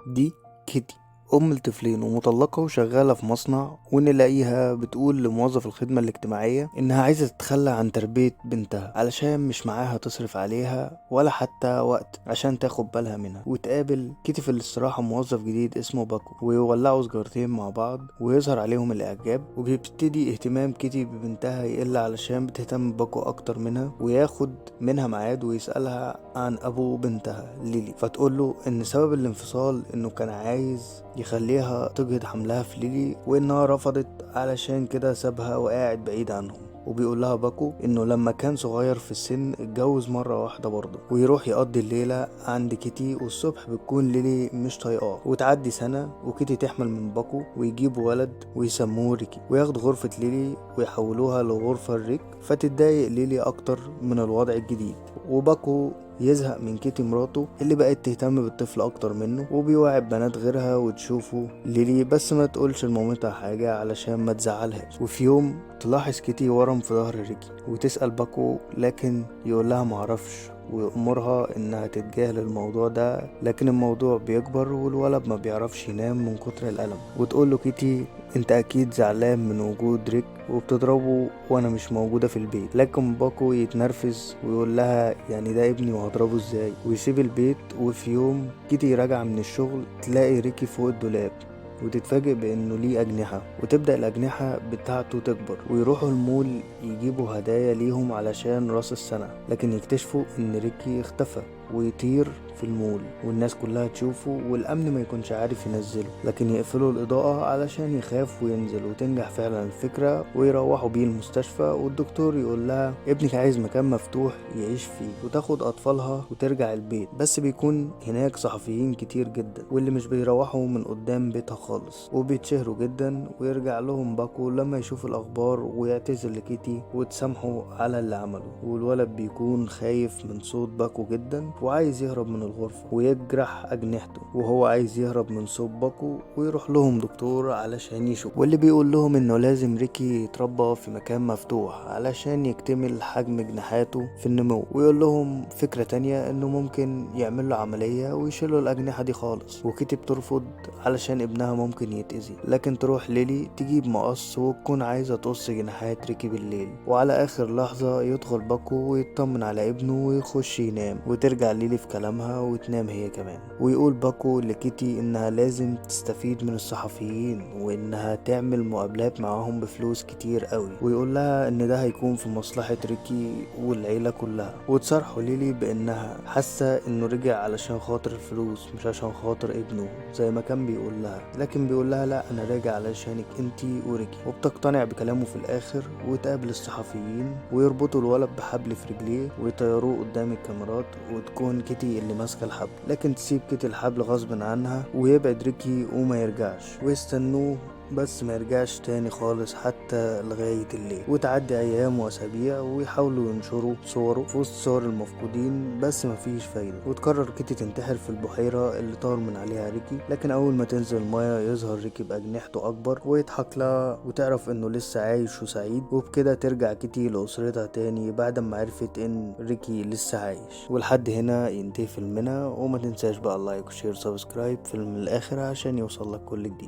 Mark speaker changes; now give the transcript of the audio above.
Speaker 1: دي كيتي، أم الطفلين ومطلقة وشغالة في مصنع، ونلاقيها بتقول لموظف الخدمة الاجتماعية إنها عايزة تتخلى عن تربية بنتها علشان مش معاها تصرف عليها ولا حتى وقت عشان تاخد بالها منها. وتقابل كيتي في الاستراحة موظف جديد اسمه باكو، ويولعوا سجارتين مع بعض ويظهر عليهم الإعجاب، وبيبتدي اهتمام كيتي ببنتها يقل علشان بتهتم باكو أكتر منها، وياخد منها ميعاد ويسألها عن أبو بنتها ليلي، فتقوله إن سبب الانفصال إنه كان عايز يخليها تجهض حملها في ليلي، وإنها رفضت علشان كده سابها وقاعد بعيد عنهم. وبيقول لها باكو انه لما كان صغير في السن اتجوز مرة واحدة برضه، ويروح يقضي الليلة عند كيتي، والصبح بتكون ليلي مش طايقاه. وتعدي سنة وكيتي تحمل من باكو ويجيبوا ولد ويسموه ريكي، وياخدوا غرفة ليلي ويحولوها لغرفة ريك، فتتضايق ليلي اكتر من الوضع الجديد. وباكو يزهق من كيتي مراته اللي بقت تهتم بالطفل اكتر منه، وبيوعد بنات غيرها وتشوفه ليلي بس ما تقولش لمامتها حاجة علشان ما تزعلهاش. وفي يوم تلاحظ كيتي ورم في ظهر ريكي وتسأل باكو، لكن يقولها معرفش، ويأمرها انها تتجاهل الموضوع ده. لكن الموضوع بيكبر والولد ما بيعرفش ينام من كتر الألم. وتقول له كيتي انت اكيد زعلان من وجود ريك وبتضربه وانا مش موجودة في البيت. لكن باكو يتنرفز ويقول لها يعني ده ابني وهضربه ازاي، ويسيب البيت. وفي يوم كيتي راجعة من الشغل تلاقي ريكي فوق الدولاب، وتتفاجئ بانه ليه اجنحة، وتبدأ الاجنحة بتاعته تكبر، ويروحوا المول يجيبوا هدايا ليهم علشان راس السنة. لكن يكتشفوا ان ريكي اختفى ويطير في المول، والناس كلها تشوفه والامن ما يكونش عارف ينزله، لكن يقفلوا الاضاءة علشان يخاف وينزل. وتنجح فعلا الفكرة ويروحوا بيه المستشفى، والدكتور يقول لها ابنك عايز مكان مفتوح يعيش فيه، وتاخد اطفالها وترجع البيت. بس بيكون هناك صحفيين كتير جدا واللي مش بيروحوا من قدام بيتها خالص، وبيتشهروا جدا. ويرجع لهم باكو لما يشوف الاخبار ويعتذر لكيتي وتسامحه على اللي عمله. والولد بيكون خايف من صوت باكو جدا وعايز يهرب من الغرفة ويجرح أجنحته، وهو عايز يهرب من صوت باكو. ويروح لهم دكتور علشان يشوف، واللي بيقول لهم انه لازم ريكي يتربى في مكان مفتوح علشان يكتمل حجم جناحاته في النمو. ويقول لهم فكرة تانية انه ممكن يعمل له عملية ويشيلوا الأجنحة دي خالص. وكيتي بترفض علشان ابنها ممكن يتأذي، لكن تروح ليلي تجيب مقص وتكون عايزة تقص جناحات ريكي بالليل. وعلى آخر لحظة يدخل باكو ويطمن على ابنه ويخش ينام، وترجع ليلي في كلامها وتنام هي كمان. ويقول باكو لكيتي انها لازم تستفيد من الصحفيين وانها تعمل مقابلات معاهم بفلوس كتير قوي، ويقول لها ان ده هيكون في مصلحة ريكي والعيلة كلها. وتصرحوا ليلي بانها حاسة انه رجع علشان خاطر الفلوس مش عشان خاطر ابنه زي ما كان بيقول لها. لكن بيقول لها لا انا راجع علشانك انتي وريكي. وبتقتنع بكلامه في الاخر. وتقابل الصحفيين ويربطوا الولد بحبل في رجليه ويطيروه قدام الكاميرات، وتكون كيتي اللي ماسكه الحبل. لكن تسيب كيتي الحبل غصب عنها ويبعد ريكي وما يرجعش، ويستنوه بس ما يرجعش تاني خالص حتى لغاية الليل. وتعدي أيام وأسابيع ويحاولوا ينشروا صوره في وسط صور المفقودين بس مفيش فايدة. وتقرر كيتي تنتحر في البحيرة اللي طار من عليها ريكي. لكن أول ما تنزل المياه يظهر ريكي بأجنحته أكبر ويضحك لها وتعرف إنه لسه عايش وسعيد. وبكده ترجع كيتي لأسرتها تاني بعد ما عرفت إن ريكي لسه عايش. ولحد هنا ينتهي فيلمنا. وما تنساش بقى اللايك وشير سبسكرايب فيلم الآخر عشان يوصلك كل جديد.